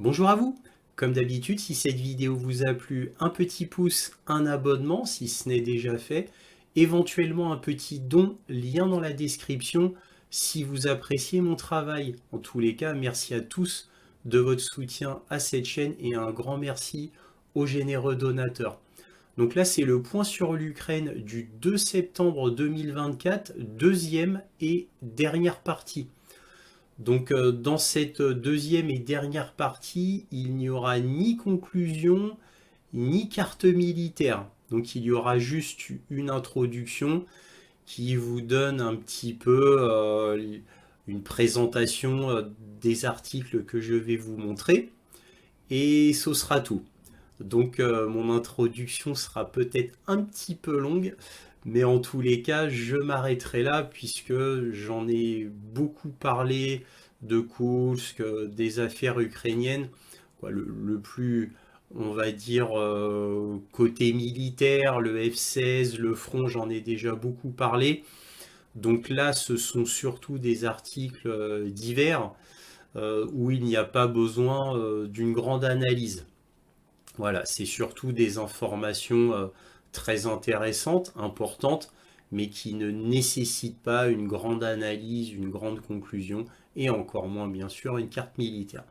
Bonjour à vous. Comme d'habitude, si cette vidéo vous a plu, un petit pouce, un abonnement si ce n'est déjà fait, éventuellement un petit don, lien dans la description si vous appréciez mon travail. En tous les cas, merci à tous de votre soutien à cette chaîne et un grand merci aux généreux donateurs. Donc là, c'est le point sur l'Ukraine du 2 septembre 2024, deuxième et dernière partie. Donc dans cette deuxième et dernière partie, il n'y aura ni conclusion, ni carte militaire. Donc il y aura juste une introduction qui vous donne un petit peu une présentation des articles que je vais vous montrer. Et ce sera tout. Donc mon introduction sera peut-être un petit peu longue, mais en tous les cas, je m'arrêterai là puisque j'en ai beaucoup parlé de Kursk, des affaires ukrainiennes. Le plus, on va dire, côté militaire, le F-16, le front, j'en ai déjà beaucoup parlé. Donc là, ce sont surtout des articles divers où il n'y a pas besoin d'une grande analyse. Voilà, c'est surtout des informations très intéressantes, importantes, mais qui ne nécessitent pas une grande analyse, une grande conclusion, et encore moins, bien sûr, une carte militaire.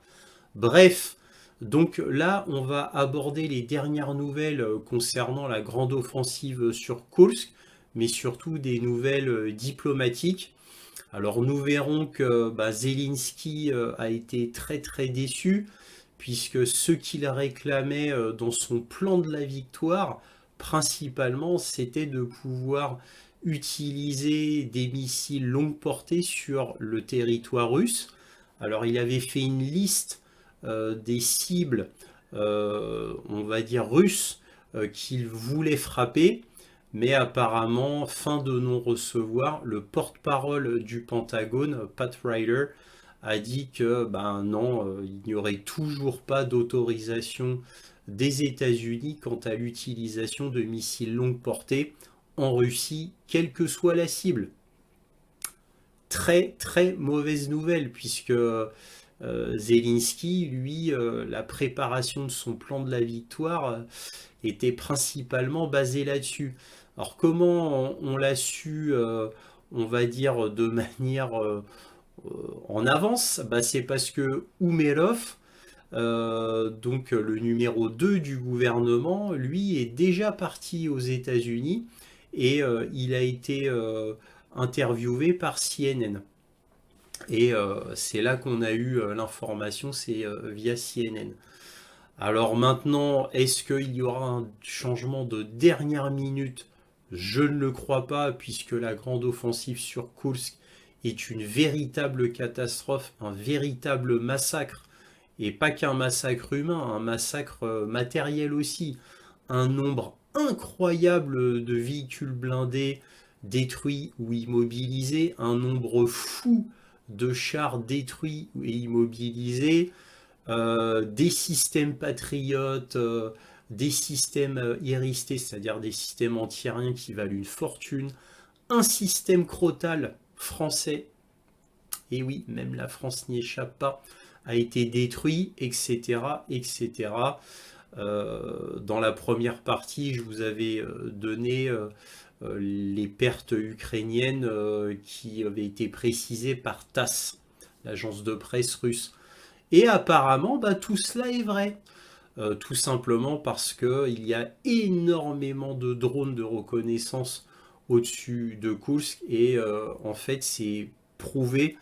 Bref, donc là, on va aborder les dernières nouvelles concernant la grande offensive sur Kursk, mais surtout des nouvelles diplomatiques. Alors nous verrons que Zelensky a été très très déçu puisque ce qu'il réclamait dans son plan de la victoire, principalement, c'était de pouvoir utiliser des missiles longue portée sur le territoire russe. Alors il avait fait une liste des cibles, on va dire russes, qu'il voulait frapper, mais apparemment, fin de non-recevoir, le porte-parole du Pentagone, Pat Ryder, a dit que ben non, il n'y aurait toujours pas d'autorisation des États-Unis quant à l'utilisation de missiles longue portée en Russie, quelle que soit la cible. Très très mauvaise nouvelle puisque Zelensky, lui, la préparation de son plan de la victoire était principalement basée là-dessus. Alors comment on l'a su, on va dire, de manière en avance, c'est parce que Oumerov, donc le numéro 2 du gouvernement, lui est déjà parti aux États-Unis et il a été interviewé par CNN. Et c'est là qu'on a eu l'information, c'est via CNN. Alors maintenant, est-ce qu'il y aura un changement de dernière minute? Je ne le crois pas, puisque la grande offensive sur Kursk est une véritable catastrophe, un véritable massacre. Et pas qu'un massacre humain, un massacre matériel aussi. Un nombre incroyable de véhicules blindés détruits ou immobilisés, un nombre fou de chars détruits et immobilisés, des systèmes patriotes, des systèmes iristés, c'est-à-dire des systèmes antiaériens qui valent une fortune, un système crotal français, et oui, même la France n'y échappe pas, a été détruit, etc., etc. Dans la première partie, je vous avais donné les pertes ukrainiennes qui avaient été précisées par TASS, l'agence de presse russe. Et apparemment, tout cela est vrai. Tout simplement parce qu'il y a énormément de drones de reconnaissance au-dessus de Kursk et en fait c'est prouvé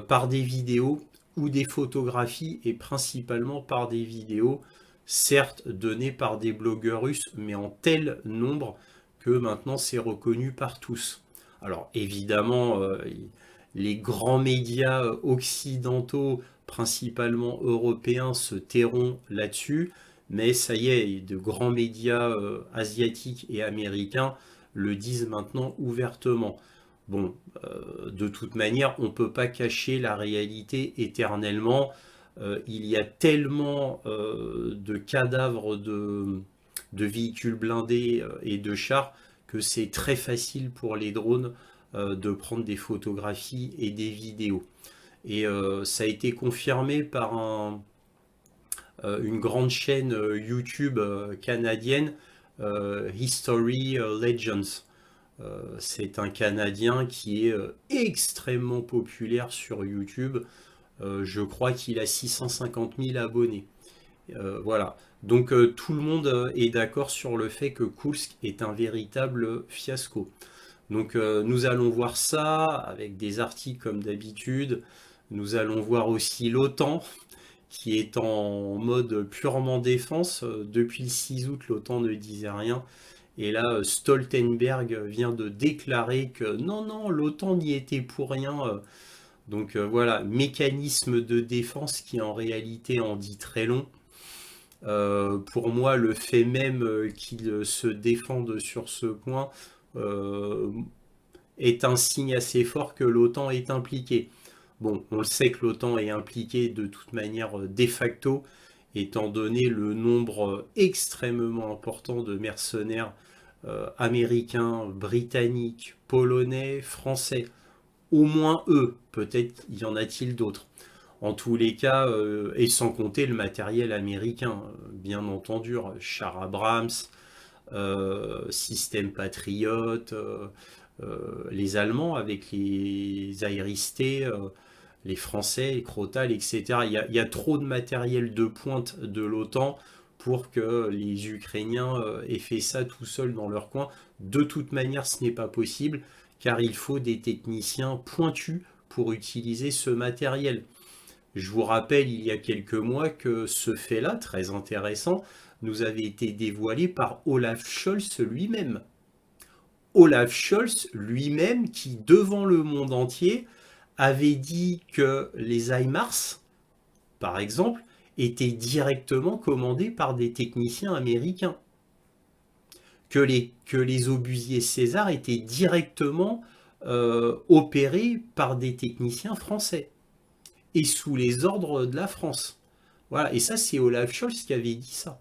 par des vidéos ou des photographies et principalement par des vidéos, certes données par des blogueurs russes, mais en tel nombre que maintenant c'est reconnu par tous. Alors évidemment, les grands médias occidentaux, principalement européens, se tairont là-dessus, mais ça y est, de grands médias asiatiques et américains le disent maintenant ouvertement. Bon, de toute manière, on ne peut pas cacher la réalité éternellement. Il y a tellement de cadavres de véhicules blindés et de chars que c'est très facile pour les drones de prendre des photographies et des vidéos. Et ça a été confirmé par une grande chaîne YouTube canadienne, History Legends. C'est un Canadien qui est extrêmement populaire sur YouTube. Je crois qu'il a 650 000 abonnés. Voilà. Donc tout le monde est d'accord sur le fait que Kursk est un véritable fiasco. Donc nous allons voir ça avec des articles comme d'habitude. Nous allons voir aussi l'OTAN qui est en mode purement défense. Depuis le 6 août, l'OTAN ne disait rien. Et là, Stoltenberg vient de déclarer que non, non, l'OTAN n'y était pour rien. Donc voilà, mécanisme de défense qui en réalité en dit très long. Pour moi, le fait même qu'ils se défendent sur ce point euh, est un signe assez fort que l'OTAN est impliquée. Bon, on le sait que l'OTAN est impliquée de toute manière de facto, étant donné le nombre extrêmement important de mercenaires américains, britanniques, polonais, français. Au moins eux, peut-être y en a-t-il d'autres. En tous les cas, et sans compter le matériel américain, bien entendu, char Abrams, système Patriot, les Allemands avec les Aéristés, les Français, les Crotales, etc. Il y a trop de matériel de pointe de l'OTAN pour que les Ukrainiens aient fait ça tout seuls dans leur coin. De toute manière, ce n'est pas possible, car il faut des techniciens pointus pour utiliser ce matériel. Je vous rappelle, il y a quelques mois, que ce fait-là, très intéressant, nous avait été dévoilé par Olaf Scholz lui-même. Olaf Scholz lui-même qui, devant le monde entier, avait dit que les HIMARS, par exemple, étaient directement commandés par des techniciens américains. Que les obusiers César étaient directement opérés par des techniciens français et sous les ordres de la France. Voilà, et ça c'est Olaf Scholz qui avait dit ça.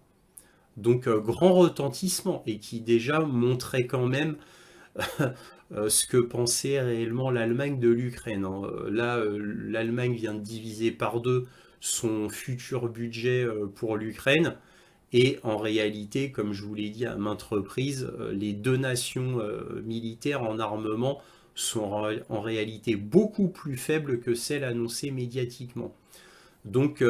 Donc grand retentissement et qui déjà montrait quand même ce que pensait réellement l'Allemagne de l'Ukraine. Hein. Là, l'Allemagne vient de diviser par deux son futur budget pour l'Ukraine. Et en réalité, comme je vous l'ai dit à maintes reprises, les donations militaires en armement sont en réalité beaucoup plus faibles que celles annoncées médiatiquement. Donc,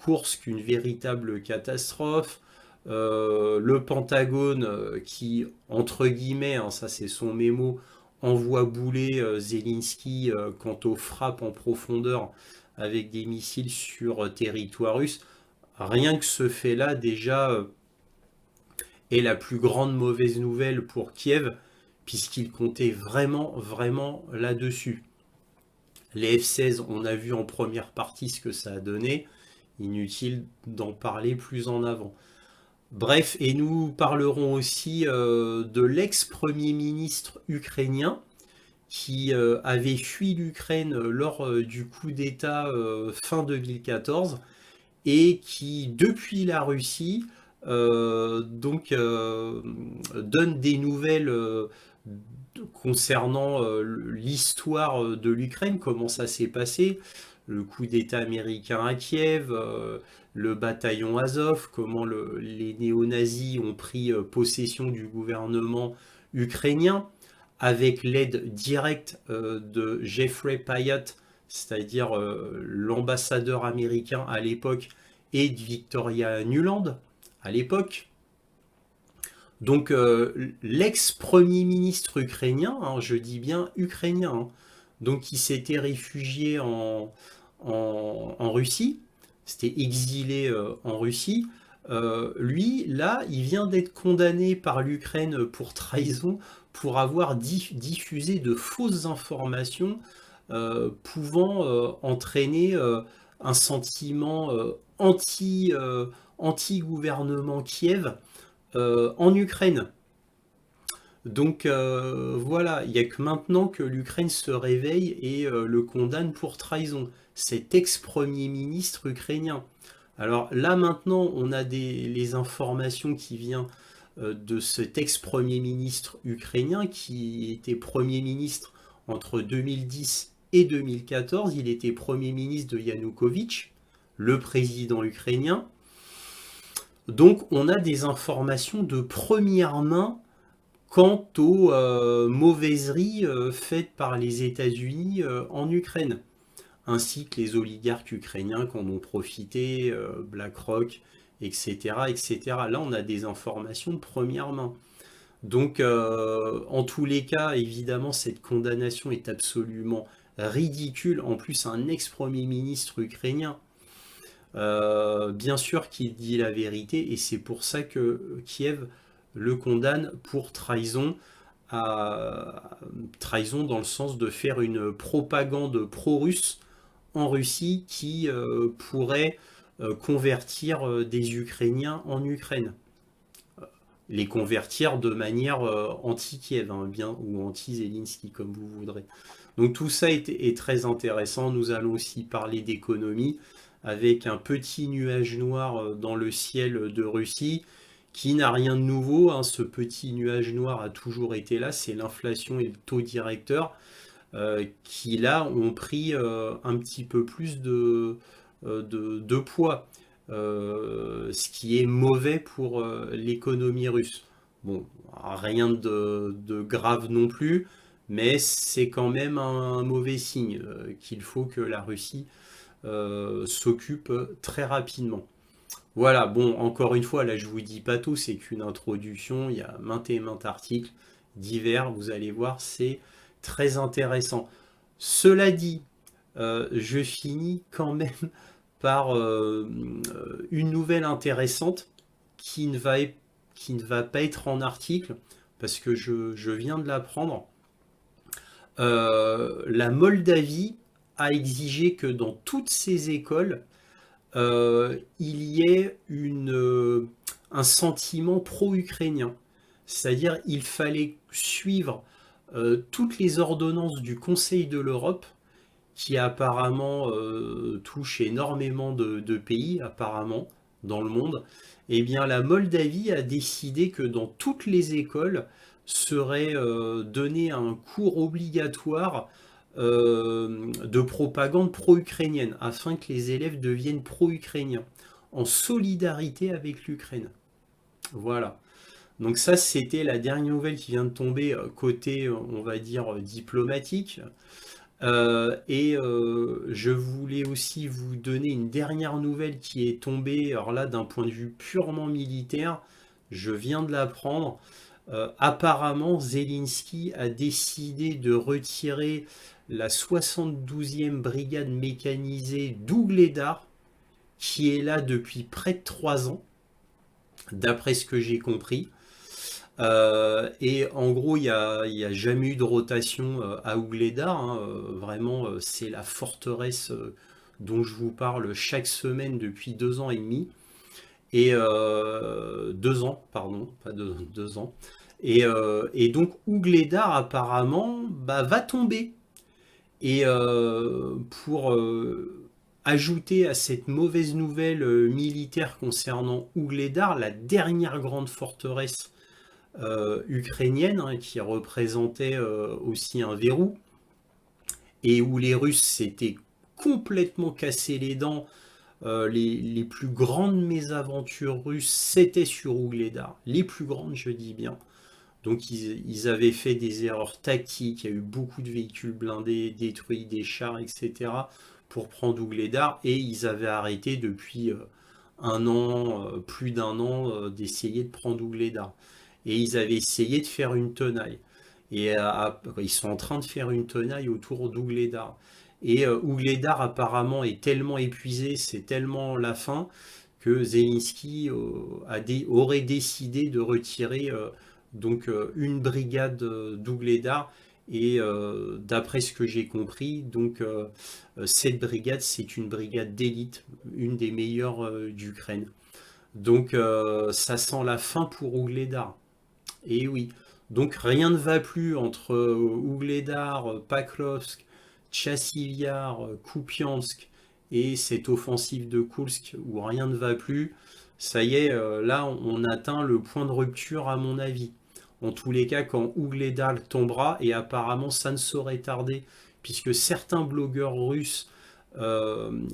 Kursk, une véritable catastrophe. Le Pentagone qui, entre guillemets, hein, ça c'est son mémo, envoie bouler Zelensky quant aux frappes en profondeur avec des missiles sur territoire russe. Rien que ce fait-là, déjà, est la plus grande mauvaise nouvelle pour Kiev, puisqu'il comptait vraiment, vraiment là-dessus. Les F-16, on a vu en première partie ce que ça a donné. Inutile d'en parler plus en avant. Bref, et nous parlerons aussi de l'ex-premier ministre ukrainien qui avait fui l'Ukraine lors du coup d'État fin 2014 et qui, depuis la Russie, donne des nouvelles concernant l'histoire de l'Ukraine, comment ça s'est passé, le coup d'État américain à Kiev, le bataillon Azov, comment les néo-nazis ont pris possession du gouvernement ukrainien, avec l'aide directe de Jeffrey Payette, c'est-à-dire l'ambassadeur américain à l'époque, et de Victoria Nuland à l'époque. Donc l'ex-premier ministre ukrainien, hein, je dis bien ukrainien, hein, donc qui s'était réfugié en Russie, s'était exilé en Russie, lui, là, il vient d'être condamné par l'Ukraine pour trahison, pour avoir diffusé de fausses informations pouvant entraîner un sentiment anti-gouvernement Kiev en Ukraine. Donc voilà, il n'y a que maintenant que l'Ukraine se réveille et le condamne pour trahison. Cet ex-premier ministre ukrainien. Alors là maintenant, on a les informations qui viennent de cet ex-premier ministre ukrainien qui était premier ministre entre 2010 et 2014. Il était premier ministre de Yanukovych, le président ukrainien. Donc on a des informations de première main quant aux mauvaiseries faites par les États-Unis en Ukraine, ainsi que les oligarques ukrainiens qui en ont profité, BlackRock, etc., etc. Là, on a des informations de première main. Donc, en tous les cas, évidemment, cette condamnation est absolument ridicule. En plus, un ex-premier ministre ukrainien, bien sûr qu'il dit la vérité, et c'est pour ça que Kiev le condamne pour trahison, trahison dans le sens de faire une propagande pro-russe en Russie qui pourrait convertir des Ukrainiens en Ukraine. Les convertir de manière anti-Kiev, hein, bien, ou anti-Zelensky, comme vous voudrez. Donc tout ça est très intéressant. Nous allons aussi parler d'économie, avec un petit nuage noir dans le ciel de Russie, qui n'a rien de nouveau, hein. Ce petit nuage noir a toujours été là, c'est l'inflation et le taux directeur, qui là ont pris un petit peu plus de poids, ce qui est mauvais pour l'économie russe. Bon, rien de grave non plus, mais c'est quand même un mauvais signe qu'il faut que la Russie s'occupe très rapidement. Voilà, bon, encore une fois, là je vous dis pas tout, c'est qu'une introduction, il y a maintes et maintes articles divers, vous allez voir, c'est très intéressant. Cela dit, je finis quand même par une nouvelle intéressante qui ne va pas être en article, parce que je viens de l'apprendre. La Moldavie a exigé que dans toutes ses écoles, il y ait un sentiment pro-ukrainien. C'est-à-dire il fallait suivre toutes les ordonnances du Conseil de l'Europe, qui apparemment touche énormément de pays, apparemment, dans le monde. Eh bien, la Moldavie a décidé que dans toutes les écoles serait donné un cours obligatoire de propagande pro-ukrainienne, afin que les élèves deviennent pro-ukrainiens, en solidarité avec l'Ukraine. Voilà. Donc ça, c'était la dernière nouvelle qui vient de tomber côté, on va dire, diplomatique. Je voulais aussi vous donner une dernière nouvelle qui est tombée, alors là, d'un point de vue purement militaire, je viens de l'apprendre. Apparemment, Zelensky a décidé de retirer la 72e brigade mécanisée d'Ougledar, qui est là depuis près de 3 ans, d'après ce que j'ai compris. Et en gros, il y a jamais eu de rotation à Ougledar, hein. Vraiment, c'est la forteresse dont je vous parle chaque semaine depuis 2 ans et demi. Et 2 ans, pardon, pas 2 ans. Et donc Ougledar apparemment bah, va tomber. Et pour ajouter à cette mauvaise nouvelle militaire concernant Ougledar, la dernière grande forteresse ukrainienne, hein, qui représentait aussi un verrou, et où les Russes s'étaient complètement cassés les dents. Les plus grandes mésaventures russes, c'était sur Ougledar. Les plus grandes, je dis bien. Donc ils avaient fait des erreurs tactiques, il y a eu beaucoup de véhicules blindés détruits, des chars, etc. pour prendre Ougledar, et ils avaient arrêté depuis un an, plus d'un an, d'essayer de prendre Ougledar. Et ils avaient essayé de faire une tenaille. Et ils sont en train de faire une tenaille autour d'Ougledar. Et Ougledar apparemment est tellement épuisé, c'est tellement la fin, que Zelensky aurait décidé de retirer donc une brigade d'Ougledar. Et d'après ce que j'ai compris, donc cette brigade, c'est une brigade d'élite, une des meilleures d'Ukraine. Donc ça sent la fin pour Ougledar. Et oui, donc rien ne va plus entre Ougledar, Paklovsk, Tchassiviar, Kupiansk et cette offensive de Koulsk où rien ne va plus. Ça y est, là on atteint le point de rupture à mon avis. En tous les cas, quand Ougledar tombera, et apparemment ça ne saurait tarder, puisque certains blogueurs russes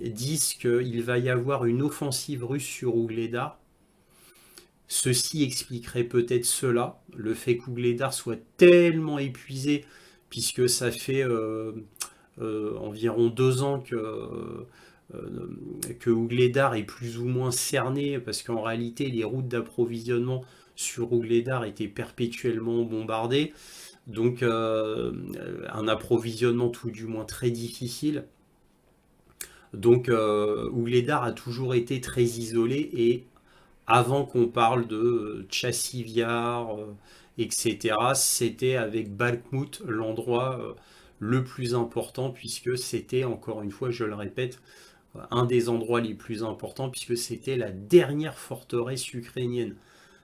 disent qu'il va y avoir une offensive russe sur Ougledar. Ceci expliquerait peut-être cela, le fait qu'Ougledar soit tellement épuisé, puisque ça fait environ 2 ans que Ougledar est plus ou moins cerné, parce qu'en réalité, les routes d'approvisionnement sur Ougledar étaient perpétuellement bombardées. Donc, un approvisionnement tout du moins très difficile. Donc, Ougledar a toujours été très isolé et avant qu'on parle de Chassiviar, etc., c'était avec Bakhmout l'endroit le plus important puisque c'était, encore une fois, je le répète, un des endroits les plus importants puisque c'était la dernière forteresse ukrainienne.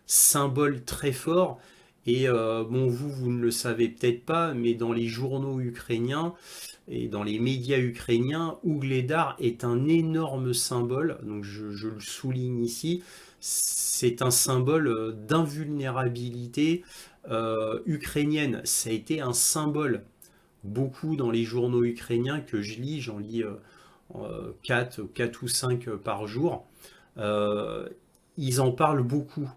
Symbole très fort. Et bon, vous ne le savez peut-être pas, mais dans les journaux ukrainiens et dans les médias ukrainiens, Ougledar est un énorme symbole. Donc je le souligne ici. C'est un symbole d'invulnérabilité ukrainienne. Ça a été un symbole beaucoup dans les journaux ukrainiens que je lis. J'en lis 4 ou 5 par jour. Euh, Ils en parlent beaucoup.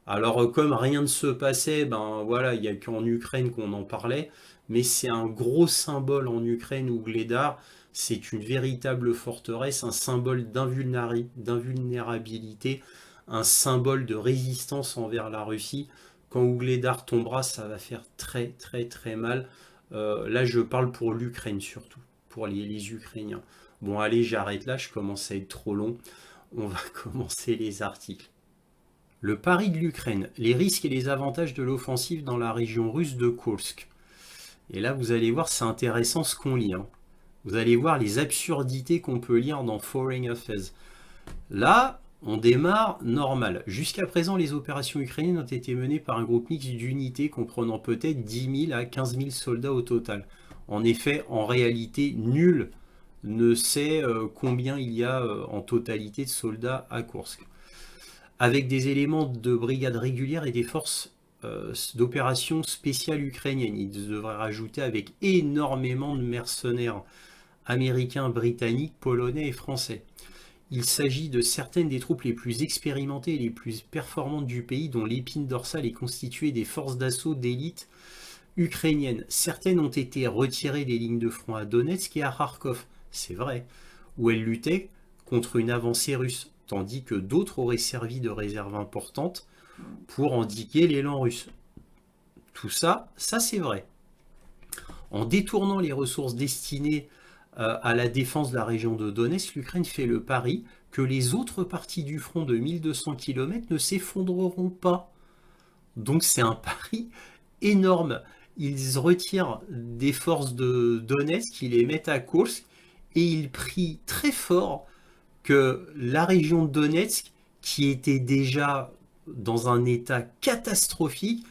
Alors, comme rien ne se passait, ben voilà, il n'y a qu'en Ukraine qu'on en parlait, mais c'est un gros symbole en Ukraine où Gledar, c'est une véritable forteresse, un symbole d'invulnérabilité, un symbole de résistance envers la Russie. Quand Ougledar tombera, ça va faire très très très mal. Là, je parle pour l'Ukraine surtout, pour les Ukrainiens. Bon, allez, j'arrête là, je commence à être trop long. On va commencer les articles. Le pari de l'Ukraine, les risques et les avantages de l'offensive dans la région russe de Kursk. Et là, vous allez voir, c'est intéressant ce qu'on lit. Vous allez voir les absurdités qu'on peut lire dans Foreign Affairs. Là, on démarre normal. Jusqu'à présent, les opérations ukrainiennes ont été menées par un groupe mixte d'unités comprenant peut-être 10 000 à 15 000 soldats au total. En effet, en réalité, nul ne sait combien il y a en totalité de soldats à Kursk. Avec des éléments de brigades régulières et des forces d'opérations spéciales ukrainiennes. Ils devraient rajouter avec énormément de mercenaires américains, britanniques, polonais et français. Il s'agit de certaines des troupes les plus expérimentées et les plus performantes du pays, dont l'épine dorsale est constituée des forces d'assaut d'élite ukrainiennes. Certaines ont été retirées des lignes de front à Donetsk et à Kharkov, c'est vrai, où elles luttaient contre une avancée russe, tandis que d'autres auraient servi de réserve importante pour endiguer l'élan russe. Tout ça, ça c'est vrai. En détournant les ressources destinées à la défense de la région de Donetsk, l'Ukraine fait le pari que les autres parties du front de 1200 km ne s'effondreront pas. Donc c'est un pari énorme. Ils retirent des forces de Donetsk, ils les mettent à Kursk et ils prient très fort que la région de Donetsk, qui était déjà dans un état catastrophique,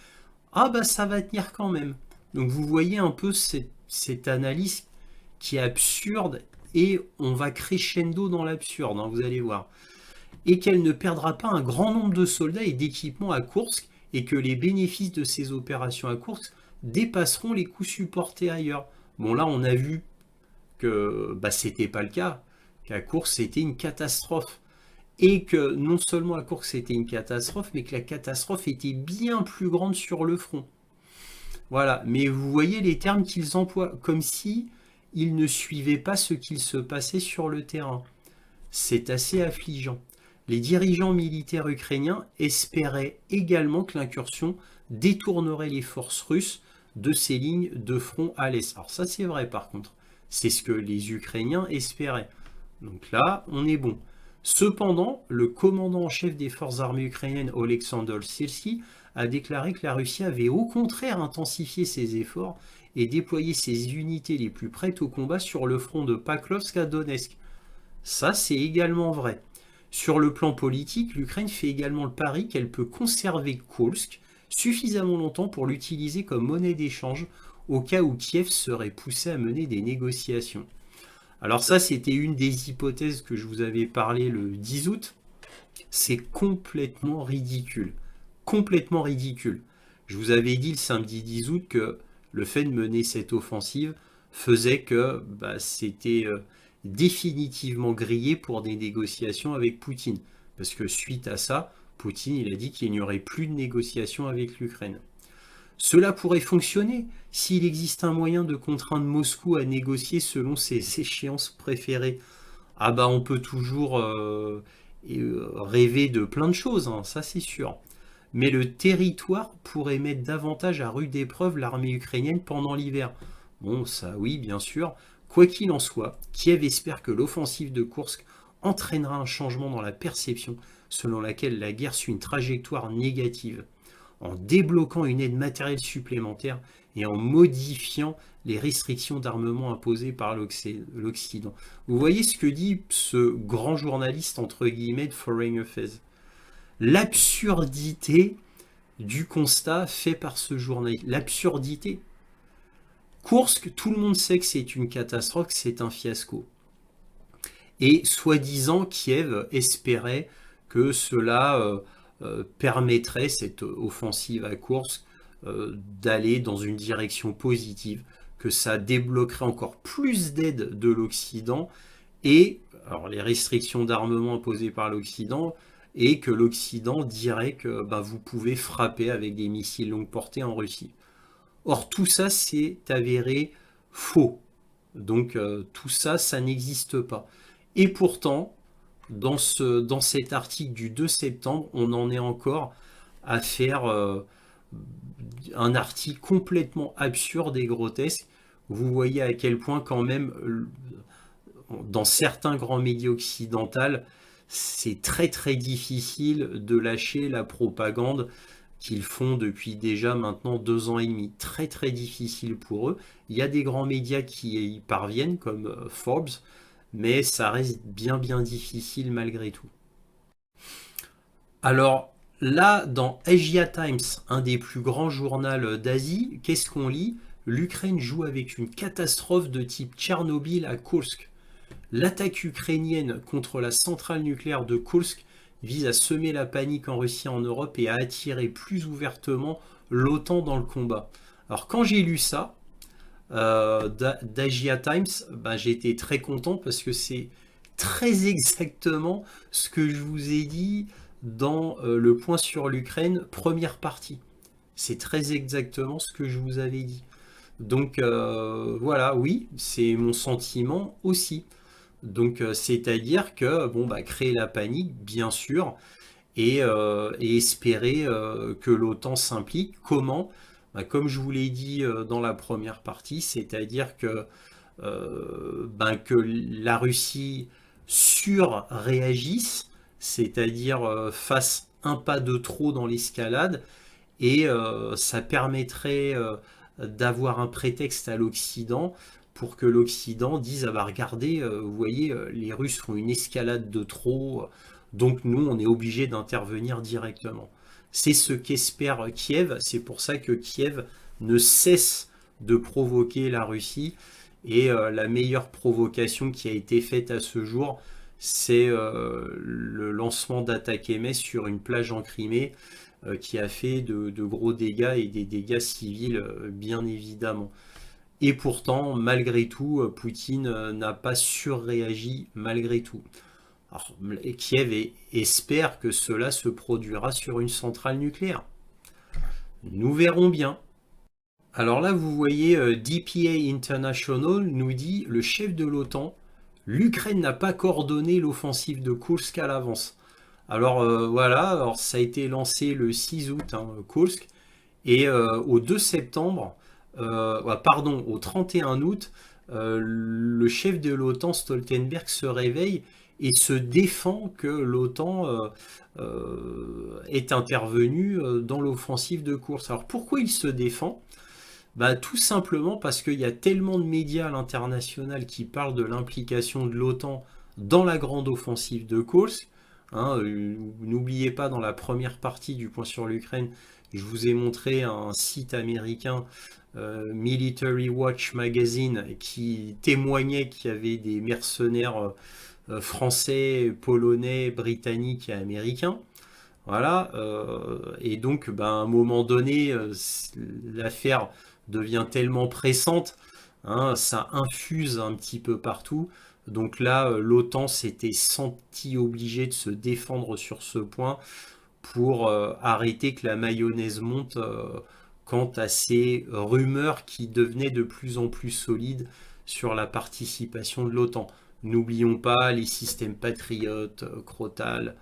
ah bah ça va tenir quand même. Donc vous voyez un peu cette analyse qui est absurde et on va crescendo dans l'absurde, vous allez voir. Et qu'elle ne perdra pas un grand nombre de soldats et d'équipements à Kursk et que les bénéfices de ces opérations à Kursk dépasseront les coûts supportés ailleurs. Bon là on a vu que c'était pas le cas, qu'à Kursk c'était une catastrophe. Et que non seulement à Kursk c'était une catastrophe, mais que la catastrophe était bien plus grande sur le front. Voilà, mais vous voyez les termes qu'ils emploient, comme si ils ne suivaient pas ce qu'il se passait sur le terrain. C'est assez affligeant. Les dirigeants militaires ukrainiens espéraient également que l'incursion détournerait les forces russes de ces lignes de front à l'est. Alors ça c'est vrai par contre, c'est ce que les Ukrainiens espéraient. Donc là, on est bon. Cependant, le commandant en chef des forces armées ukrainiennes, Oleksandr Syrski, a déclaré que la Russie avait au contraire intensifié ses efforts et déployé ses unités les plus prêtes au combat sur le front de Paklovsk à Donetsk. Ça, c'est également vrai. Sur le plan politique, l'Ukraine fait également le pari qu'elle peut conserver Kursk suffisamment longtemps pour l'utiliser comme monnaie d'échange au cas où Kiev serait poussé à mener des négociations. Alors ça, c'était une des hypothèses que je vous avais parlé le 10 août. C'est complètement ridicule. Complètement ridicule. Je vous avais dit le samedi 10 août que le fait de mener cette offensive faisait que c'était définitivement grillé pour des négociations avec Poutine. Parce que suite à ça, Poutine, il a dit qu'il n'y aurait plus de négociations avec l'Ukraine. Cela pourrait fonctionner s'il existe un moyen de contraindre Moscou à négocier selon ses échéances préférées. Ah bah on peut toujours rêver de plein de choses, hein, ça c'est sûr. Mais le territoire pourrait mettre davantage à rude épreuve l'armée ukrainienne pendant l'hiver. Bon, ça oui, bien sûr. Quoi qu'il en soit, Kiev espère que l'offensive de Koursk entraînera un changement dans la perception selon laquelle la guerre suit une trajectoire négative, en débloquant une aide matérielle supplémentaire et en modifiant les restrictions d'armement imposées par l'Occident. Vous voyez ce que dit ce grand journaliste entre guillemets de Foreign Affairs. L'absurdité du constat fait par ce journaliste. L'absurdité. Kursk, tout le monde sait que c'est une catastrophe, que c'est un fiasco. Et soi-disant, Kiev espérait que cela permettrait, cette offensive à Kursk, d'aller dans une direction positive, que ça débloquerait encore plus d'aide de l'Occident et alors les restrictions d'armement imposées par l'Occident et que l'Occident dirait que bah, vous pouvez frapper avec des missiles longue portée en Russie. Or tout ça c'est avéré faux. Donc tout ça, ça n'existe pas. Et pourtant, dans cet article du 2 septembre, on en est encore à faire un article complètement absurde et grotesque. Vous voyez à quel point quand même, dans certains grands médias occidentaux, c'est très très difficile de lâcher la propagande qu'ils font depuis déjà maintenant 2 ans et demi. Très très difficile pour eux. Il y a des grands médias qui y parviennent, comme Forbes, mais ça reste bien bien difficile malgré tout. Alors là, dans Asia Times, un des plus grands journaux d'Asie, qu'est-ce qu'on lit? L'Ukraine joue avec une catastrophe de type Tchernobyl à Kursk. L'attaque ukrainienne contre la centrale nucléaire de Kursk vise à semer la panique en Russie et en Europe et à attirer plus ouvertement l'OTAN dans le combat. Alors quand j'ai lu ça, d'Asia Times, ben, j'ai été très content parce que c'est très exactement ce que je vous ai dit dans le point sur l'Ukraine, première partie. C'est très exactement ce que je vous avais dit. Donc voilà, oui, c'est mon sentiment aussi. Donc c'est-à-dire que bon bah créer la panique, bien sûr, et espérer que l'OTAN s'implique. Comment? Bah, comme je vous l'ai dit dans la première partie, c'est-à-dire que la Russie surréagisse, c'est-à-dire fasse un pas de trop dans l'escalade, et ça permettrait d'avoir un prétexte à l'Occident pour que l'Occident dise ah bah regardez, vous voyez, les Russes font une escalade de trop, donc nous on est obligé d'intervenir directement. C'est ce qu'espère Kiev, c'est pour ça que Kiev ne cesse de provoquer la Russie, et la meilleure provocation qui a été faite à ce jour, c'est le lancement d'attaques MS sur une plage en Crimée, qui a fait de gros dégâts et des dégâts civils bien évidemment. Et pourtant, malgré tout, Poutine n'a pas surréagi malgré tout. Alors, Kiev espère que cela se produira sur une centrale nucléaire. Nous verrons bien. Alors là, vous voyez, DPA International nous dit le chef de l'OTAN, l'Ukraine n'a pas coordonné l'offensive de Kursk à l'avance. Alors voilà, alors ça a été lancé le 6 août, hein, Kursk, et au 2 septembre, pardon, au 31 août, le chef de l'OTAN, Stoltenberg, se réveille et se défend que l'OTAN est intervenu dans l'offensive de Kursk. Alors pourquoi il se défend? Bah, tout simplement parce qu'il y a tellement de médias à l'international qui parlent de l'implication de l'OTAN dans la grande offensive de Kursk. Hein, n'oubliez pas, dans la première partie du point sur l'Ukraine, je vous ai montré un site américain, Military Watch Magazine, qui témoignait qu'il y avait des mercenaires français, polonais, britanniques et américains. Voilà, et donc à un moment donné, l'affaire devient tellement pressante, hein, ça infuse un petit peu partout. Donc là, l'OTAN s'était senti obligé de se défendre sur ce point pour arrêter que la mayonnaise monte quant à ces rumeurs qui devenaient de plus en plus solides sur la participation de l'OTAN. N'oublions pas les systèmes patriotes, Crotal,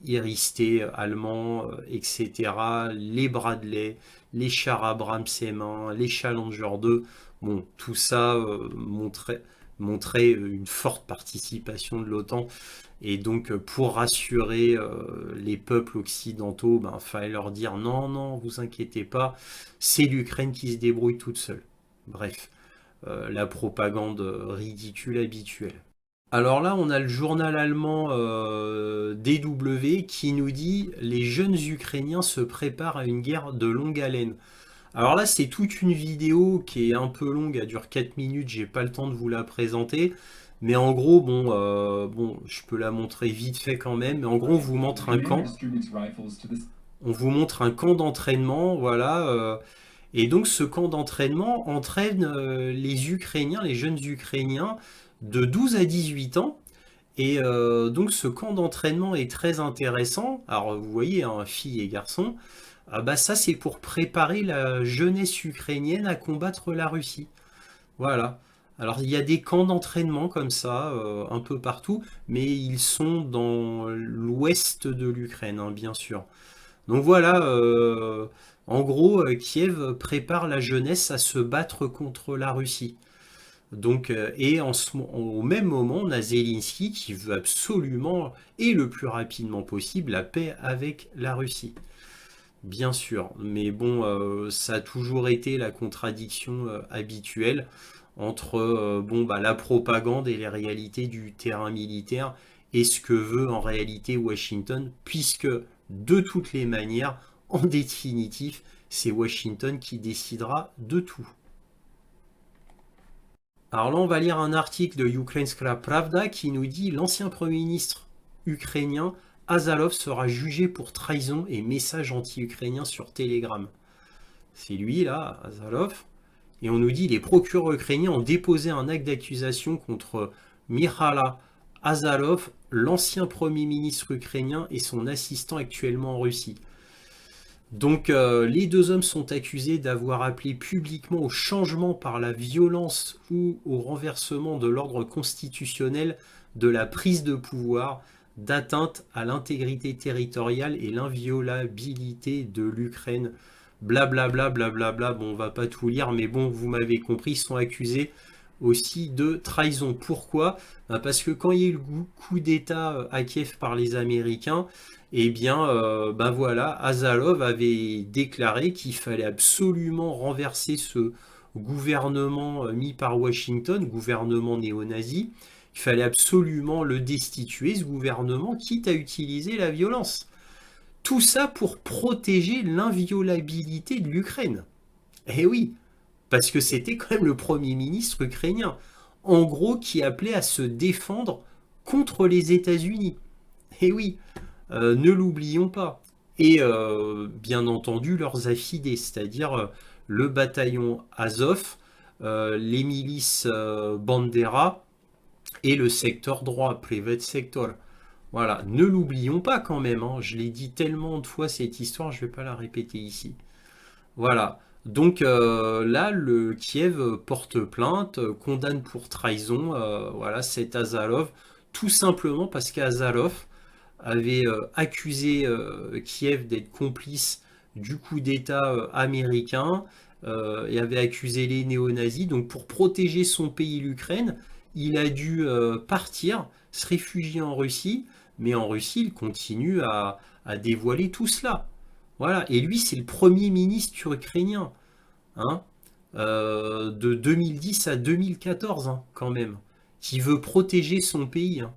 Iristé allemand, etc., les Bradley, les chars Abrams M1, les Challenger 2. Bon, tout ça montrait une forte participation de l'OTAN. Et donc, pour rassurer les peuples occidentaux, ben, fallait leur dire non, non, vous inquiétez pas, c'est l'Ukraine qui se débrouille toute seule. Bref, la propagande ridicule habituelle. Alors là, on a le journal allemand DW qui nous dit les jeunes Ukrainiens se préparent à une guerre de longue haleine. Alors là, c'est toute une vidéo qui est un peu longue, elle dure 4 minutes, j'ai pas le temps de vous la présenter. Mais en gros, bon, je peux la montrer vite fait quand même. Mais en gros, on vous montre un camp d'entraînement, voilà. Et donc, ce camp d'entraînement entraîne les Ukrainiens, les jeunes Ukrainiens de 12 à 18 ans. Et donc, ce camp d'entraînement est très intéressant. Alors, vous voyez, hein, filles et garçons. Ah bah ça, c'est pour préparer la jeunesse ukrainienne à combattre la Russie. Voilà. Alors il y a des camps d'entraînement comme ça, un peu partout, mais ils sont dans l'ouest de l'Ukraine, hein, bien sûr. Donc voilà, en gros, Kiev prépare la jeunesse à se battre contre la Russie. Donc, et au même moment, on a Zelensky qui veut absolument, et le plus rapidement possible, la paix avec la Russie. Bien sûr, mais bon, ça a toujours été la contradiction habituelle entre bon, bah, la propagande et les réalités du terrain militaire et ce que veut en réalité Washington, puisque de toutes les manières, en définitive, c'est Washington qui décidera de tout. Alors là, on va lire un article de Ukrainska Pravda qui nous dit l'ancien Premier ministre ukrainien Azarov sera jugé pour trahison et message anti-ukrainien sur Telegram. C'est lui là, Azarov. Et on nous dit les procureurs ukrainiens ont déposé un acte d'accusation contre Mikhaila Azarov, l'ancien Premier ministre ukrainien et son assistant actuellement en Russie. Donc les deux hommes sont accusés d'avoir appelé publiquement au changement par la violence ou au renversement de l'ordre constitutionnel de la prise de pouvoir, d'atteinte à l'intégrité territoriale et l'inviolabilité de l'Ukraine. Blablabla, blablabla, bon on va pas tout lire, mais bon vous m'avez compris, ils sont accusés aussi de trahison. Pourquoi? Parce que quand il y a eu le coup d'État à Kiev par les Américains, eh bien, ben voilà, Azarov avait déclaré qu'il fallait absolument renverser ce gouvernement mis par Washington, gouvernement néo-nazi. Il fallait absolument le destituer, ce gouvernement, quitte à utiliser la violence. Tout ça pour protéger l'inviolabilité de l'Ukraine. Eh oui, parce que c'était quand même le Premier ministre ukrainien, en gros, qui appelait à se défendre contre les États-Unis. Eh oui, ne l'oublions pas. Et bien entendu leurs affidés, c'est-à-dire le bataillon Azov, les milices Bandera et le secteur droit, Private Sector. Voilà, ne l'oublions pas quand même, hein. Je l'ai dit tellement de fois cette histoire, je ne vais pas la répéter ici. Voilà. Donc là, le Kiev porte plainte, condamne pour trahison, voilà, cet Azarov, tout simplement parce qu'Azarov avait accusé Kiev d'être complice du coup d'État américain et avait accusé les néo-nazis. Donc pour protéger son pays, l'Ukraine, il a dû partir, se réfugier en Russie, mais en Russie, il continue à dévoiler tout cela. Voilà, et lui, c'est le premier ministre ukrainien, hein, de 2010 à 2014, hein, quand même, qui veut protéger son pays, hein.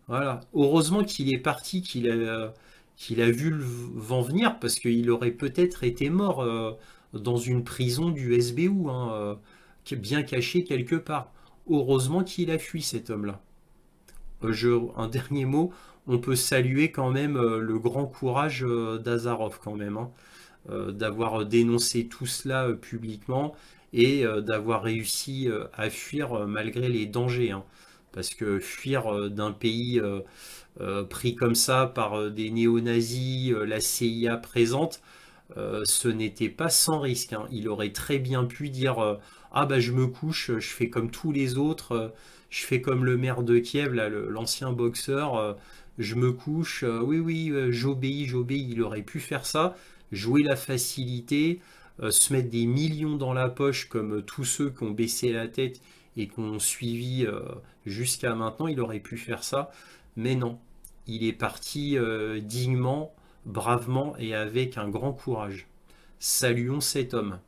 Voilà. Heureusement qu'il est parti, qu'il a vu le vent venir, parce qu'il aurait peut-être été mort dans une prison du SBU, hein, bien caché quelque part. Heureusement qu'il a fui, cet homme-là. Un dernier mot, on peut saluer quand même le grand courage d'Azarov, quand même, hein, d'avoir dénoncé tout cela publiquement et d'avoir réussi à fuir malgré les dangers, hein. parce que fuir d'un pays pris comme ça par des néo-nazis, la CIA présente, ce n'était pas sans risque, hein. Il aurait très bien pu dire ah bah je me couche, je fais comme tous les autres, je fais comme le maire de Kiev, là, l'ancien boxeur, je me couche, oui oui, j'obéis, j'obéis. Il aurait pu faire ça, jouer la facilité, se mettre des millions dans la poche comme tous ceux qui ont baissé la tête et qui ont suivi jusqu'à maintenant. Il aurait pu faire ça, mais non. Il est parti dignement, bravement et avec un grand courage. Saluons cet homme.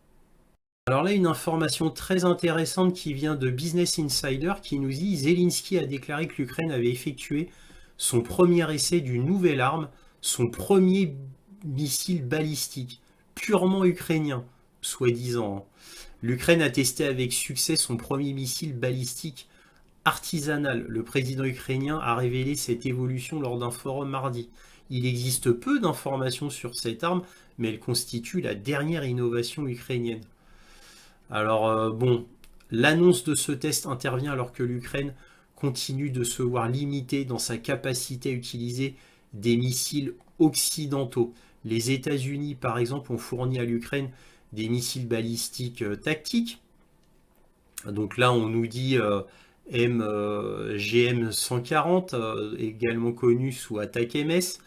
Alors là, une information très intéressante qui vient de Business Insider qui nous dit Zelensky a déclaré que l'Ukraine avait effectué son premier essai d'une nouvelle arme, son premier missile balistique, purement ukrainien, soi-disant, hein. L'Ukraine a testé avec succès son premier missile balistique artisanal. Le président ukrainien a révélé cette évolution lors d'un forum mardi. Il existe peu d'informations sur cette arme, mais elle constitue la dernière innovation ukrainienne. Alors bon, l'annonce de ce test intervient alors que l'Ukraine continue de se voir limitée dans sa capacité à utiliser des missiles occidentaux. Les États-Unis, par exemple, ont fourni à l'Ukraine des missiles balistiques tactiques. Donc là, on nous dit GM 140, également connu sous attaque MS,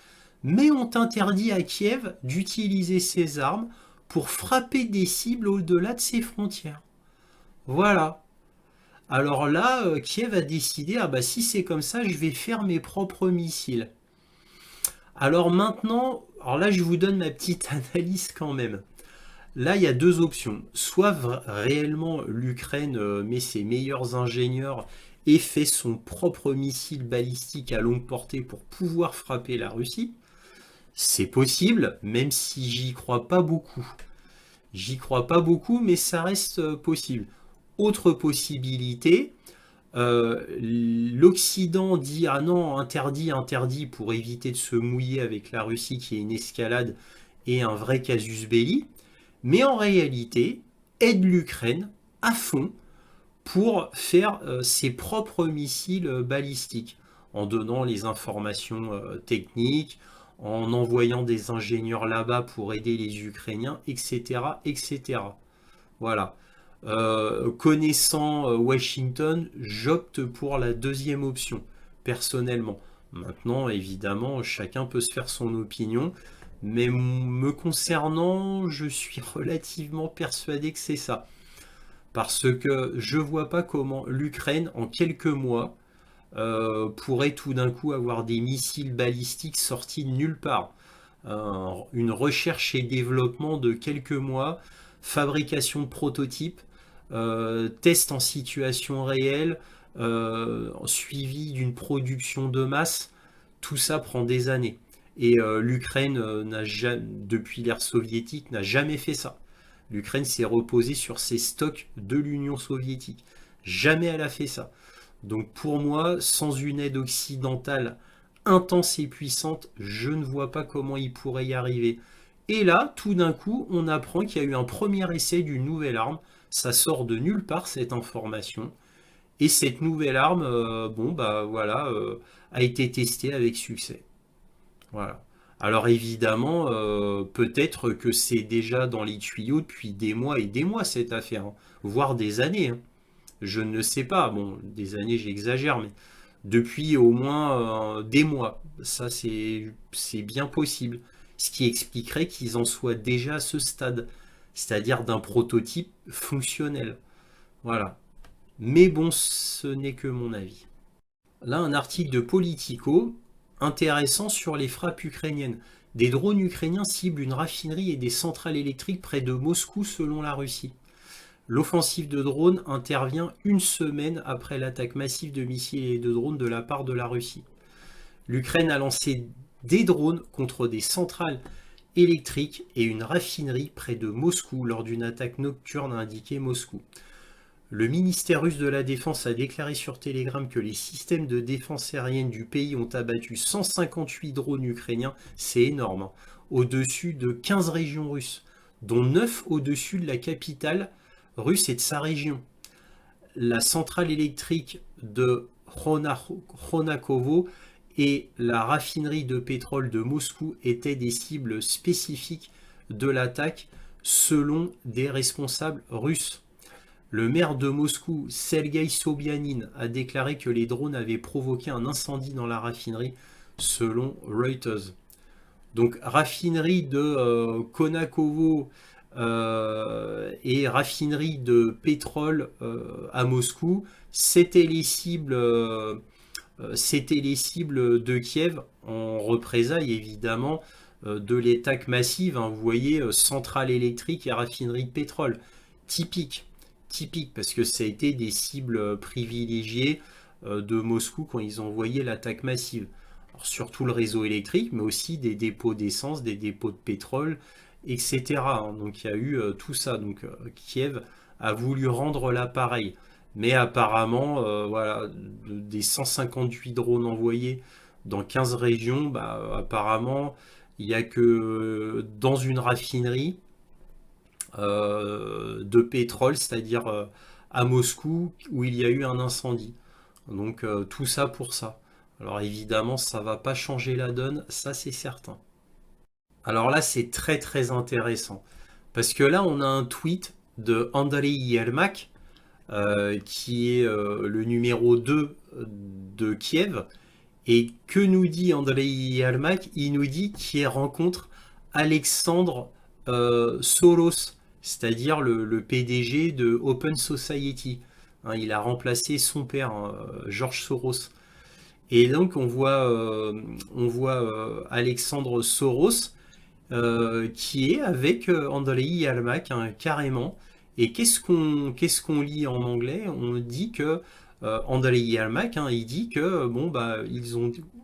mais ont interdit à Kiev d'utiliser ces armes pour frapper des cibles au-delà de ses frontières. Voilà. Alors là, Kiev a décidé, ah bah si c'est comme ça, je vais faire mes propres missiles. Alors maintenant, alors là je vous donne ma petite analyse quand même. Là, il y a deux options. Soit réellement l'Ukraine met ses meilleurs ingénieurs et fait son propre missile balistique à longue portée pour pouvoir frapper la Russie. C'est possible, même si j'y crois pas beaucoup. J'y crois pas beaucoup, mais ça reste possible. Autre possibilité, l'Occident dit ah non, interdit, interdit pour éviter de se mouiller avec la Russie qui est une escalade et un vrai casus belli, mais en réalité aide l'Ukraine à fond pour faire ses propres missiles balistiques, en donnant les informations techniques, en envoyant des ingénieurs là-bas pour aider les Ukrainiens, etc. etc. Voilà. Connaissant Washington, j'opte pour la deuxième option, personnellement. Maintenant, évidemment, chacun peut se faire son opinion, mais me concernant, je suis relativement persuadé que c'est ça. Parce que je vois pas comment l'Ukraine, en quelques mois, pourrait tout d'un coup avoir des missiles balistiques sortis de nulle part. Une recherche et développement de quelques mois, fabrication de prototypes, test en situation réelle, suivi d'une production de masse, tout ça prend des années. Et l'Ukraine, depuis l'ère soviétique, n'a jamais fait ça. L'Ukraine s'est reposée sur ses stocks de l'Union soviétique. Jamais elle a fait ça. Donc pour moi, sans une aide occidentale intense et puissante, je ne vois pas comment il pourrait y arriver. Et là, tout d'un coup, on apprend qu'il y a eu un premier essai d'une nouvelle arme. Ça sort de nulle part, cette information. Et cette nouvelle arme, bon, bah voilà, a été testée avec succès. Voilà. Alors évidemment, peut-être que c'est déjà dans les tuyaux depuis des mois et des mois cette affaire, hein, voire des années, hein. Je ne sais pas, bon, des années j'exagère, mais depuis au moins des mois. Ça c'est bien possible. Ce qui expliquerait qu'ils en soient déjà à ce stade, c'est-à-dire d'un prototype fonctionnel. Voilà. Mais bon, ce n'est que mon avis. Là, un article de Politico intéressant sur les frappes ukrainiennes. Des drones ukrainiens ciblent une raffinerie et des centrales électriques près de Moscou selon la Russie. L'offensive de drones intervient une semaine après l'attaque massive de missiles et de drones de la part de la Russie. L'Ukraine a lancé des drones contre des centrales électriques et une raffinerie près de Moscou lors d'une attaque nocturne, a indiqué Moscou. Le ministère russe de la Défense a déclaré sur Telegram que les systèmes de défense aérienne du pays ont abattu 158 drones ukrainiens, c'est énorme, hein, au-dessus de 15 régions russes, dont 9 au-dessus de la capitale russe et de sa région. La centrale électrique de Khonakovo et la raffinerie de pétrole de Moscou étaient des cibles spécifiques de l'attaque selon des responsables russes. Le maire de Moscou, Sergei Sobyanin, a déclaré que les drones avaient provoqué un incendie dans la raffinerie, selon Reuters. Donc, raffinerie de Konakovo et raffinerie de pétrole à Moscou, c'était les cibles de Kiev en représailles évidemment de l'attaque massive. Hein, vous voyez, centrale électrique et raffinerie de pétrole, typique, typique parce que ça a été des cibles privilégiées de Moscou quand ils ont envoyé l'attaque massive. Alors, surtout le réseau électrique, mais aussi des dépôts d'essence, des dépôts de pétrole, etc. Hein. Donc il y a eu tout ça. Donc Kiev a voulu rendre l'appareil. Mais apparemment, voilà, des 158 drones envoyés dans 15 régions, bah, apparemment, il n'y a que dans une raffinerie de pétrole, c'est-à-dire à Moscou, où il y a eu un incendie. Donc tout ça pour ça. Alors évidemment, ça va pas changer la donne, ça c'est certain. Alors là, c'est très très intéressant. Parce que là, on a un tweet de Andriy Yermak, qui est le numéro 2 de Kiev. Et que nous dit Andriy Yermak? Il nous dit qu'il rencontre Alexandre Soros, c'est-à-dire le PDG de Open Society. Hein, il a remplacé son père, hein, George Soros. Et donc on voit Alexandre Soros qui est avec Andriy Yermak, hein, carrément. Et qu'est-ce qu'on lit en anglais? On dit que Andriy Yermak, hein, il dit que bon bah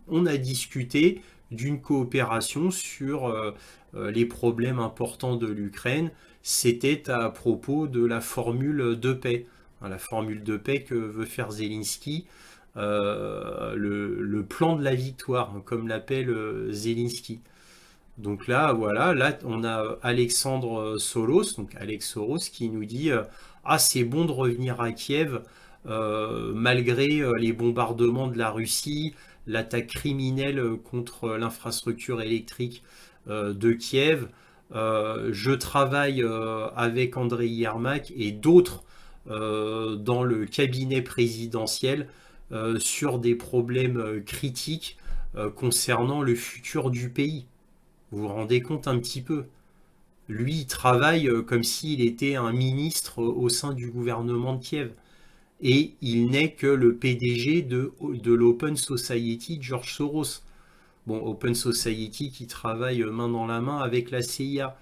on a discuté d'une coopération sur les problèmes importants de l'Ukraine. C'était à propos de la formule de paix, hein, la formule de paix que veut faire Zelensky, le plan de la victoire, hein, comme l'appelle Zelensky. Donc là, voilà, là on a Alexandre Soros, donc Alex Soros, qui nous dit ah, c'est bon de revenir à Kiev malgré les bombardements de la Russie, l'attaque criminelle contre l'infrastructure électrique de Kiev. Je travaille avec Andriy Yermak et d'autres dans le cabinet présidentiel sur des problèmes critiques concernant le futur du pays. Vous vous rendez compte un petit peu? Lui, il travaille comme s'il était un ministre au sein du gouvernement de Kiev. Et il n'est que le PDG de l'Open Society de George Soros. Bon, Open Society qui travaille main dans la main avec la CIA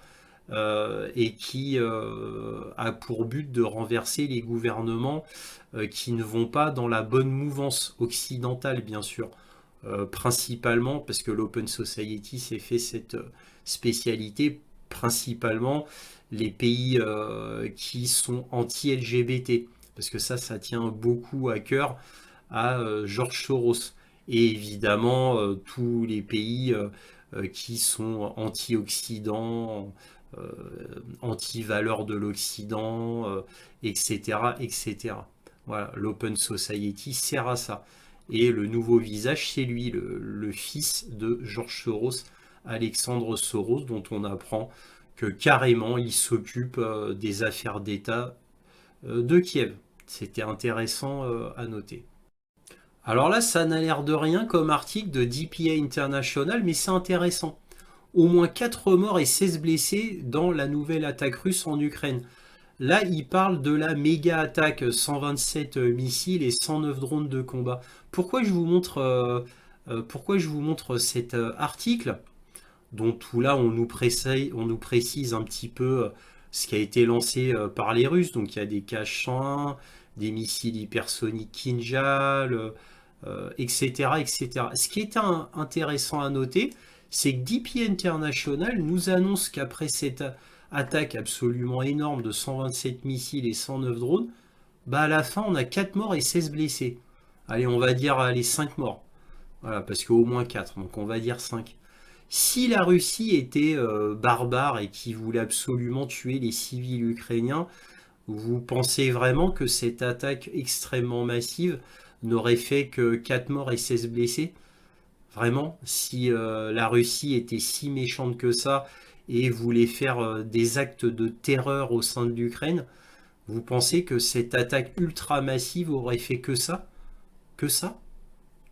et qui a pour but de renverser les gouvernements qui ne vont pas dans la bonne mouvance occidentale, bien sûr. Principalement parce que l'Open Society s'est fait cette spécialité, principalement les pays qui sont anti-LGBT, parce que ça tient beaucoup à cœur à George Soros. Et évidemment, tous les pays qui sont anti-Occident, euh, anti-valeurs de l'Occident, etc., etc. Voilà, l'Open Society sert à ça. Et le nouveau visage, c'est lui, le fils de George Soros, Alexandre Soros, dont on apprend que carrément il s'occupe des affaires d'État de Kiev. C'était intéressant à noter. Alors là, ça n'a l'air de rien comme article de DPA International, mais c'est intéressant. Au moins 4 morts et 16 blessés dans la nouvelle attaque russe en Ukraine. Là, il parle de la méga attaque, 127 missiles et 109 drones de combat. Pourquoi je vous montre cet article, dont tout là on nous précise un petit peu ce qui a été lancé par les Russes. Donc il y a des Kh-101, des missiles hypersoniques Kinjal, etc., etc. Ce qui est intéressant à noter, c'est que DP International nous annonce qu'après cette attaque absolument énorme de 127 missiles et 109 drones, bah à la fin on a 4 morts et 16 blessés. Allez, on va dire les 5 morts. Voilà, parce qu'au moins 4, donc on va dire 5. Si la Russie était barbare et qui voulait absolument tuer les civils ukrainiens, vous pensez vraiment que cette attaque extrêmement massive n'aurait fait que 4 morts et 16 blessés. Vraiment, si la Russie était si méchante que ça et voulait faire des actes de terreur au sein de l'Ukraine, vous pensez que cette attaque ultra massive aurait fait que ça? Que ça?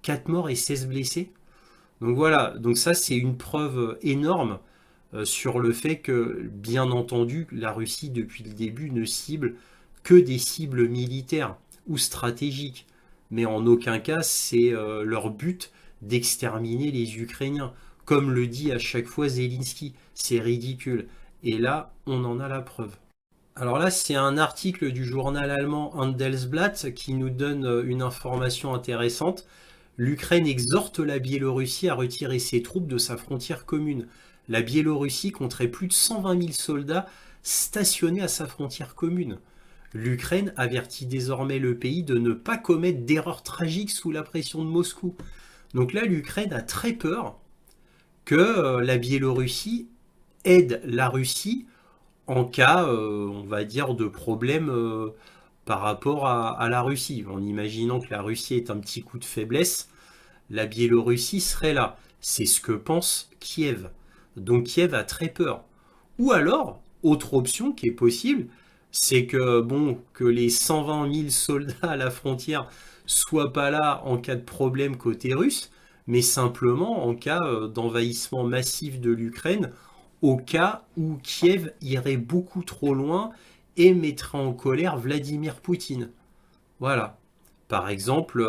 4 morts et 16 blessés? Donc voilà, donc ça c'est une preuve énorme sur le fait que, bien entendu, la Russie depuis le début ne cible que des cibles militaires ou stratégiques. Mais en aucun cas c'est leur but d'exterminer les Ukrainiens. Comme le dit à chaque fois Zelensky, c'est ridicule. Et là, on en a la preuve. Alors là, c'est un article du journal allemand Handelsblatt qui nous donne une information intéressante. L'Ukraine exhorte la Biélorussie à retirer ses troupes de sa frontière commune. La Biélorussie compterait plus de 120 000 soldats stationnés à sa frontière commune. L'Ukraine avertit désormais le pays de ne pas commettre d'erreurs tragiques sous la pression de Moscou. Donc là, l'Ukraine a très peur que la Biélorussie aide la Russie en cas, on va dire, de problème par rapport à la Russie. En imaginant que la Russie est un petit coup de faiblesse, la Biélorussie serait là. C'est ce que pense Kiev. Donc Kiev a très peur. Ou alors, autre option qui est possible, c'est que bon, que les 120 000 soldats à la frontière soient pas là en cas de problème côté russe, mais simplement en cas d'envahissement massif de l'Ukraine, au cas où Kiev irait beaucoup trop loin et mettrait en colère Vladimir Poutine. Voilà. Par exemple,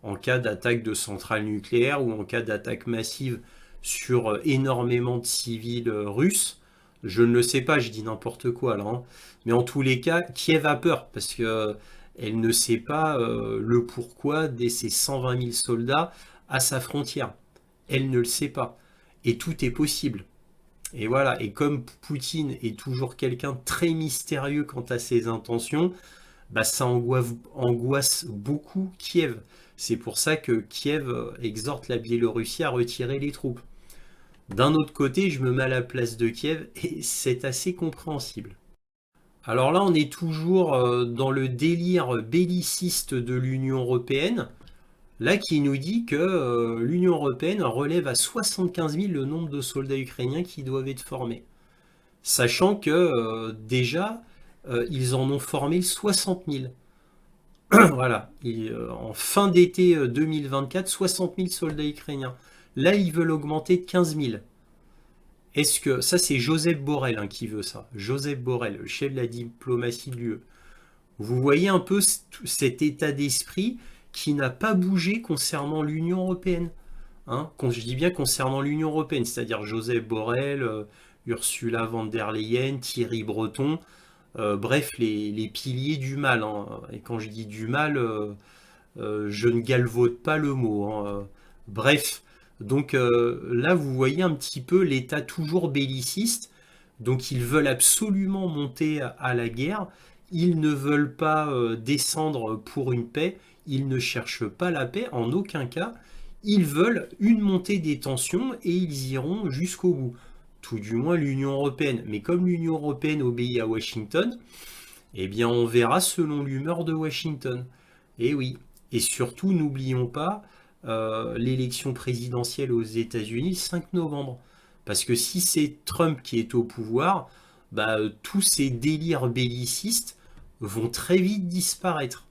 en cas d'attaque de centrale nucléaire ou en cas d'attaque massive sur énormément de civils russes, je ne le sais pas, je dis n'importe quoi là, hein. Mais en tous les cas, Kiev a peur parce que elle ne sait pas le pourquoi de ces 120 000 soldats à sa frontière. Elle ne le sait pas. Et tout est possible. Et voilà, et comme Poutine est toujours quelqu'un de très mystérieux quant à ses intentions, bah ça angoisse beaucoup Kiev. C'est pour ça que Kiev exhorte la Biélorussie à retirer les troupes. D'un autre côté, je me mets à la place de Kiev et c'est assez compréhensible. Alors là, on est toujours dans le délire belliciste de l'Union européenne, là qui nous dit que l'Union européenne relève à 75 000 le nombre de soldats ukrainiens qui doivent être formés. Sachant que déjà, ils en ont formé 60 000. Voilà, en fin d'été 2024, 60 000 soldats ukrainiens. Là, ils veulent augmenter de 15 000. Est-ce que ça, c'est Joseph Borrell hein, qui veut ça? Joseph Borrell, le chef de la diplomatie de l'UE. Vous voyez un peu cet état d'esprit qui n'a pas bougé concernant l'Union européenne. Hein, quand je dis bien concernant l'Union européenne, c'est-à-dire Joseph Borrell, Ursula von der Leyen, Thierry Breton, bref, les piliers du mal. Hein. Et quand je dis du mal, je ne galvaude pas le mot. Hein. Bref, donc là, vous voyez un petit peu l'état toujours belliciste. Donc ils veulent absolument monter à la guerre. Ils ne veulent pas descendre pour une paix. Ils ne cherchent pas la paix en aucun cas. Ils veulent une montée des tensions et ils iront jusqu'au bout. Tout du moins l'Union européenne. Mais comme l'Union européenne obéit à Washington, eh bien on verra selon l'humeur de Washington. Et oui. Et surtout, n'oublions pas l'élection présidentielle aux États-Unis le 5 novembre. Parce que si c'est Trump qui est au pouvoir, bah, tous ces délires bellicistes vont très vite disparaître.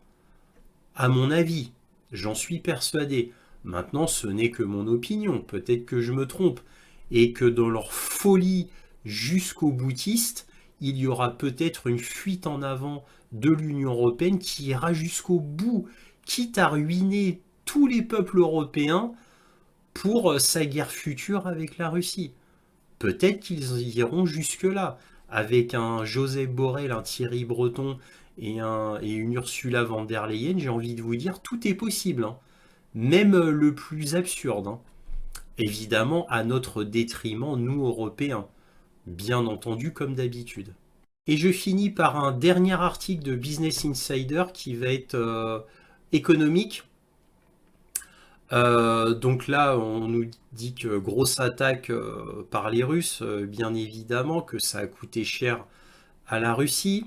À mon avis, j'en suis persuadé. Maintenant, ce n'est que mon opinion. Peut-être que je me trompe. Et que dans leur folie jusqu'au boutiste, il y aura peut-être une fuite en avant de l'Union européenne qui ira jusqu'au bout, quitte à ruiner tous les peuples européens pour sa guerre future avec la Russie. Peut-être qu'ils iront jusque-là, avec un Joseph Borrell, un Thierry Breton et une Ursula von der Leyen, j'ai envie de vous dire, tout est possible, hein. Même le plus absurde, hein. Évidemment, à notre détriment, nous, Européens, bien entendu, comme d'habitude. Et je finis par un dernier article de Business Insider qui va être économique. Donc là, on nous dit que grosse attaque par les Russes, bien évidemment, que ça a coûté cher à la Russie.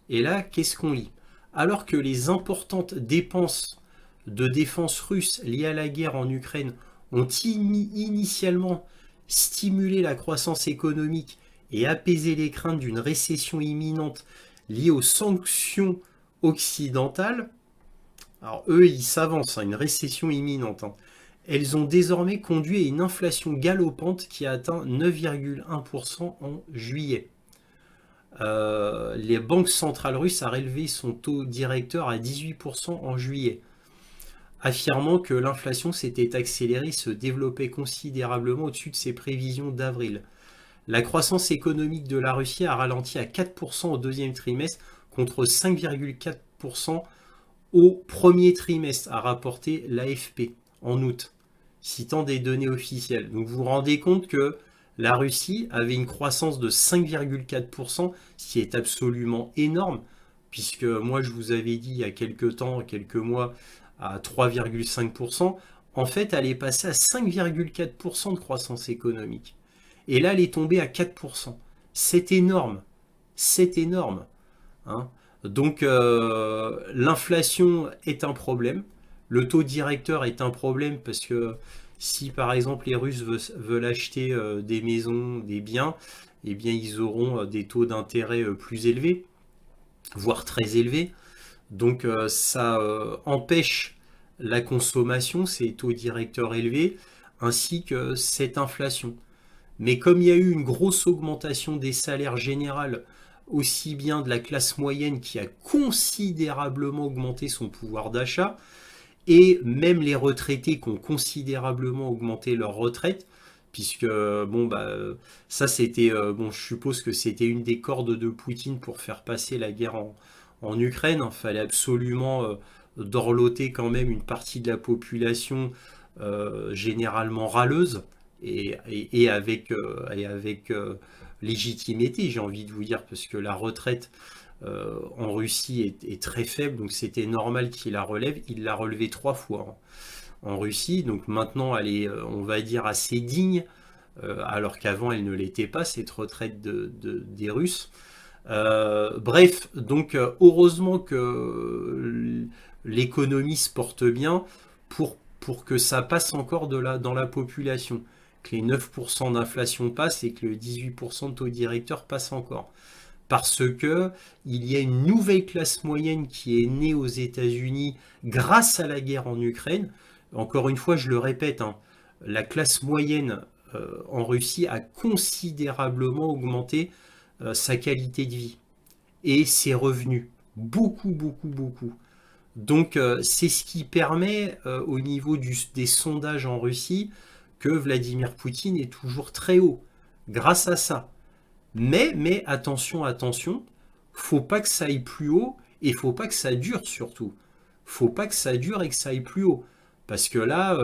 Et là, qu'est-ce qu'on lit? Alors que les importantes dépenses de défense russes liées à la guerre en Ukraine ont initialement stimulé la croissance économique et apaisé les craintes d'une récession imminente liée aux sanctions occidentales, alors eux, ils s'avancent à une récession imminente, hein. Elles ont désormais conduit à une inflation galopante qui a atteint 9,1% en juillet. Les banques centrales russes a relevé son taux directeur à 18% en juillet, affirmant que l'inflation s'était accélérée et se développait considérablement au-dessus de ses prévisions d'avril. La croissance économique de la Russie a ralenti à 4% au deuxième trimestre contre 5,4% au premier trimestre, a rapporté l'AFP en août, citant des données officielles. Donc vous vous rendez compte que la Russie avait une croissance de 5,4%, ce qui est absolument énorme, puisque moi je vous avais dit il y a quelques temps, quelques mois, à 3,5%. En fait, elle est passée à 5,4% de croissance économique. Et là, elle est tombée à 4%. C'est énorme. C'est énorme, hein. Donc l'inflation est un problème, le taux directeur est un problème parce que si par exemple les Russes veulent acheter des maisons, des biens, eh bien ils auront des taux d'intérêt plus élevés, voire très élevés. Donc ça empêche la consommation, ces taux directeurs élevés, ainsi que cette inflation. Mais comme il y a eu une grosse augmentation des salaires généraux, aussi bien de la classe moyenne qui a considérablement augmenté son pouvoir d'achat, et même les retraités qui ont considérablement augmenté leur retraite, puisque bon bah ça c'était bon, je suppose que c'était une des cordes de Poutine pour faire passer la guerre en Ukraine. Il fallait absolument dorloter quand même une partie de la population généralement râleuse et avec légitimité, j'ai envie de vous dire, parce que la retraite en Russie est très faible, donc c'était normal qu'il la relève. Il l'a relevée 3 fois, hein, en Russie, donc maintenant elle est, on va dire, assez digne, alors qu'avant elle ne l'était pas, cette retraite des Russes. Bref, donc heureusement que l'économie se porte bien pour que ça passe encore dans la population, que les 9% d'inflation passent et que le 18% de taux directeur passe encore. Parce que il y a une nouvelle classe moyenne qui est née aux États-Unis grâce à la guerre en Ukraine. Encore une fois, je le répète, hein, la classe moyenne en Russie a considérablement augmenté sa qualité de vie et ses revenus. Beaucoup, beaucoup, beaucoup. Donc c'est ce qui permet au niveau des sondages en Russie que Vladimir Poutine est toujours très haut, grâce à ça. Mais attention, attention, faut pas que ça aille plus haut et faut pas que ça dure surtout. Faut pas que ça dure et que ça aille plus haut. Parce que là,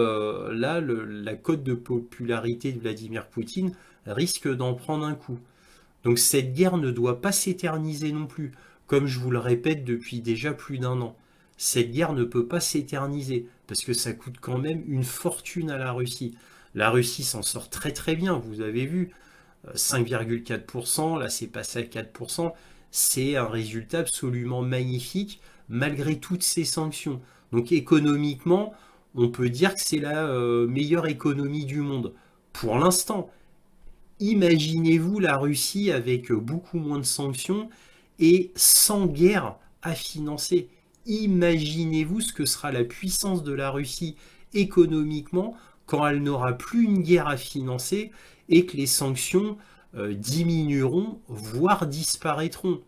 la cote de popularité de Vladimir Poutine risque d'en prendre un coup. Donc cette guerre ne doit pas s'éterniser non plus, comme je vous le répète depuis déjà plus d'1 an. Cette guerre ne peut pas s'éterniser, parce que ça coûte quand même une fortune à la Russie. La Russie s'en sort très très bien, vous avez vu, 5,4%, là c'est passé à 4%, c'est un résultat absolument magnifique, malgré toutes ces sanctions. Donc économiquement, on peut dire que c'est la meilleure économie du monde. Pour l'instant, imaginez-vous la Russie avec beaucoup moins de sanctions et sans guerre à financer. Imaginez-vous ce que sera la puissance de la Russie économiquement quand elle n'aura plus une guerre à financer et que les sanctions diminueront, voire disparaîtront.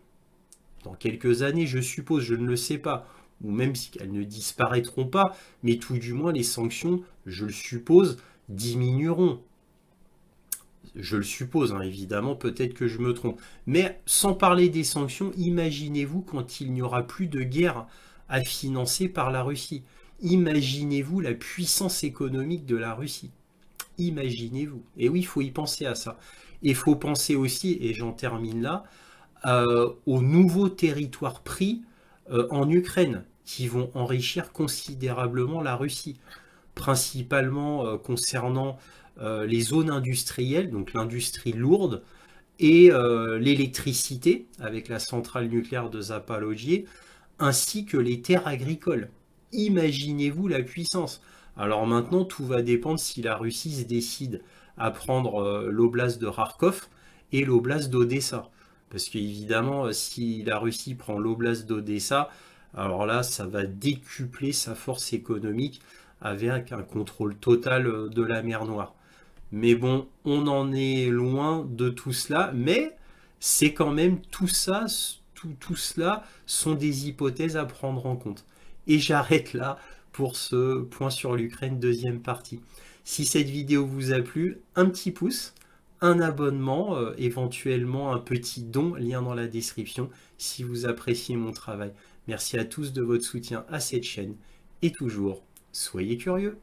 Dans quelques années, je suppose, je ne le sais pas, ou même si elles ne disparaîtront pas, mais tout du moins les sanctions, je le suppose, diminueront. Je le suppose, hein, évidemment, peut-être que je me trompe. Mais sans parler des sanctions, imaginez-vous quand il n'y aura plus de guerre à financer par la Russie. Imaginez-vous la puissance économique de la Russie. Imaginez-vous. Et oui, il faut y penser à ça. Et il faut penser aussi, et j'en termine là, aux nouveaux territoires pris en Ukraine, qui vont enrichir considérablement la Russie, principalement concernant les zones industrielles, donc l'industrie lourde, et l'électricité, avec la centrale nucléaire de Zaporojye, ainsi que les terres agricoles. imaginez-vous la puissance. Alors maintenant, tout va dépendre si la Russie se décide à prendre l'oblast de Kharkov et l'oblast d'Odessa. Parce qu'évidemment, si la Russie prend l'oblast d'Odessa, alors là, ça va décupler sa force économique avec un contrôle total de la mer Noire. Mais bon, on en est loin de tout cela, mais c'est quand même tout ça, tout cela sont des hypothèses à prendre en compte. Et j'arrête là pour ce point sur l'Ukraine, deuxième partie. Si cette vidéo vous a plu, un petit pouce, un abonnement, éventuellement un petit don, lien dans la description, si vous appréciez mon travail. Merci à tous de votre soutien à cette chaîne, et toujours, soyez curieux.